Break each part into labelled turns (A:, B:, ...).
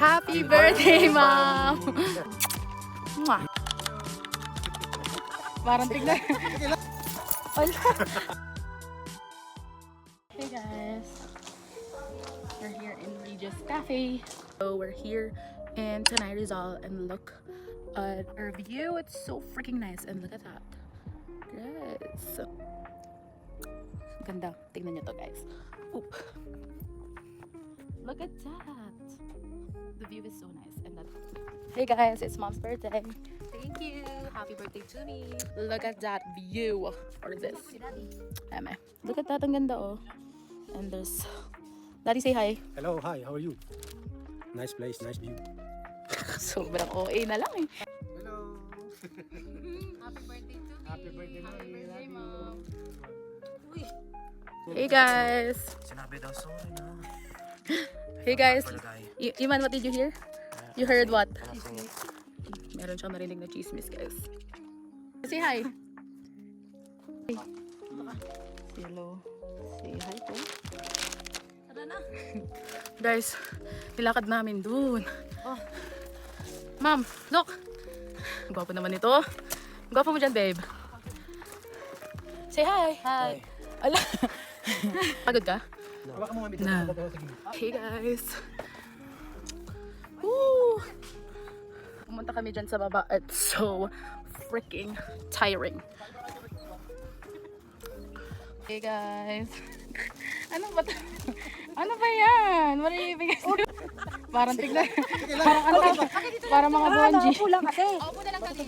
A: Happy birthday, Mom! Mwah. Parang tignan. Hey guys, we're here in Regis Cafe. So we're here in Tanay Rizal and look at our view. It's so freaking nice and look at that. Yes. Ganda. Tingnan nyo to guys. Oop. Look at that. The view is so nice and that. Hey guys, it's Mom's birthday.
B: Thank you. Happy birthday to me.
A: Look at that view. Or this. Eme. Look at that. Ang ganda oh. And there's... Daddy, say hi.
C: Hello, hi, how are you? Nice place, nice view.
A: Sobrang OA na lang eh.
C: Hello.
B: Happy birthday to me.
C: Happy birthday,
B: Happy
C: Mami.
B: birthday,
C: Love
B: Mom. Uy.
A: Hey guys.
D: Sinabi daw, sorry na.
A: Hey guys.
D: Palagay.
A: Iman, what did you hear? You heard what? Meron siyang narinig na chismis guys. Say hi. Hello. Say hi po.
B: Tara na.
A: Guys, nilakad namin dun.
B: Oh.
A: Ma'am, look. Ang gwapo naman ito. Ang gwapo mo dyan, babe. Say hi.
B: Hi.
A: Ala. Pagod ka?
C: Baka mo mami
A: Na. Hey guys. Woo! Pumunta kami dyan sa baba. It's so freaking tiring. Hey guys. Ano ba to? Ano ba yan? What are you bigay? Parang tignan. Parang ano? Parang mga bonji.
B: Kulang kasi. Opo na lang kasi.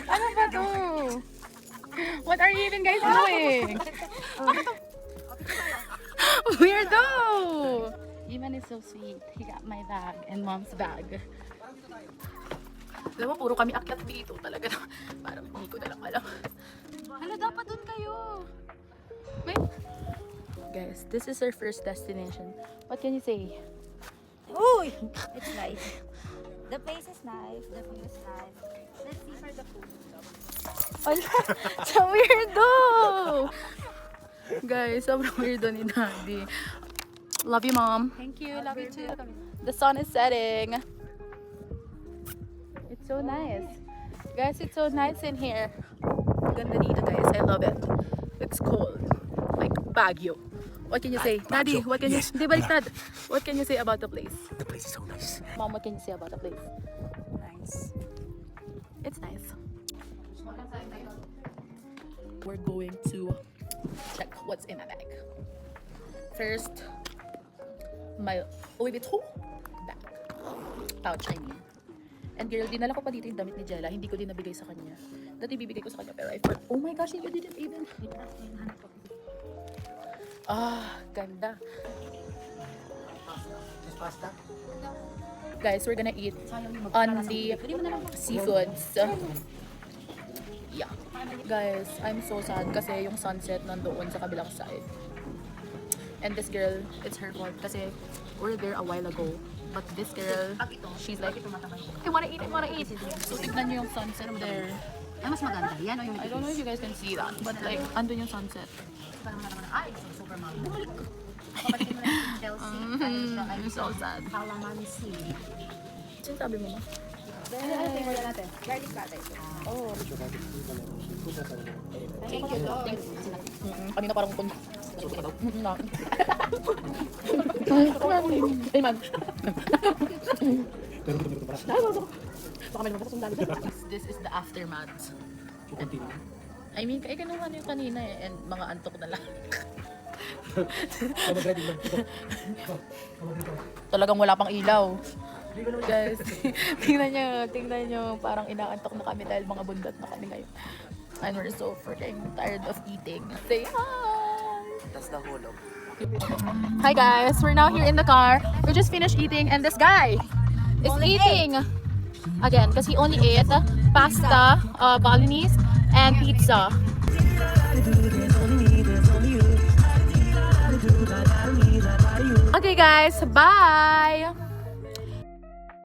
A: Ano ba to? What are you even guys doing? Weirdo! Iman is so sweet. He got my bag and Mom's bag. Alam mo, puro kami akyat dito talaga. Parang hindi ko na lang alam.
B: Ano, dapat dun kayo.
A: Wait. Guys, this is our first destination. What can you say?
B: Uy! It's nice. The place is nice. The view is nice. Let's see for the food.
A: Ala, so weirdo! Guys, sobrang weirdo ni Daddy. Love you, Mom.
B: Thank you. Love you too.
A: The sun is setting. It's so nice. Guys, it's so nice in here. Ganda dito, guys. I love it. It's cold. Like Baguio. What can you say? Daddy, what can
C: Yes.
A: you... Di baliktad. What can you say about the place?
C: The place is so nice.
A: Mom, what can you say about the place?
B: Nice.
A: It's nice. We're going to check what's in my bag. First, my Louis Vuitton bag. Pouch, I mean. And girl, dinala ko pa dito yung damit ni Jella. Hindi ko din nabigay sa kanya. Dati bibigay ko sa kanya pero I forgot. Oh my gosh, you didn't even... Ah, ganda.
C: This pasta?
A: Guys, we're gonna eat on the seafoods. Yeah. Guys, I'm so sad kasi yung sunset nandoon sa kabilang side. And this girl, it's her fault kasi we're there a while ago. But this girl, she's like, I wanna eat. So tignan nyo yung sunset there.
B: Ay, mas maganda. Yan o yung
A: I don't know if you guys can see that, but like, andun yung sunset.
B: Ay, super mami. Kapatid mo na yung Chelsea.
A: I'm so sad.
B: Calamansi.
A: Sinasabi mo ma?
B: Ano flavor natin? Garlic natin.
A: Oh.
B: Thank you.
A: Kanina parang kung... Ay man. This is the aftermath. I mean, kaya ganun ano yung kanina eh. And mga antok na lang. Talagang wala pang ilaw. Guys, tingnan nyo, parang inaantok na kami dahil mga bundat na kami ngayon. And we're so freaking tired of eating. Say hi!
D: That's the hulog.
A: Hi guys, we're now here in the car. We just finished eating and this guy is eating again because he only ate pasta, bolognese, and pizza. Okay guys, bye!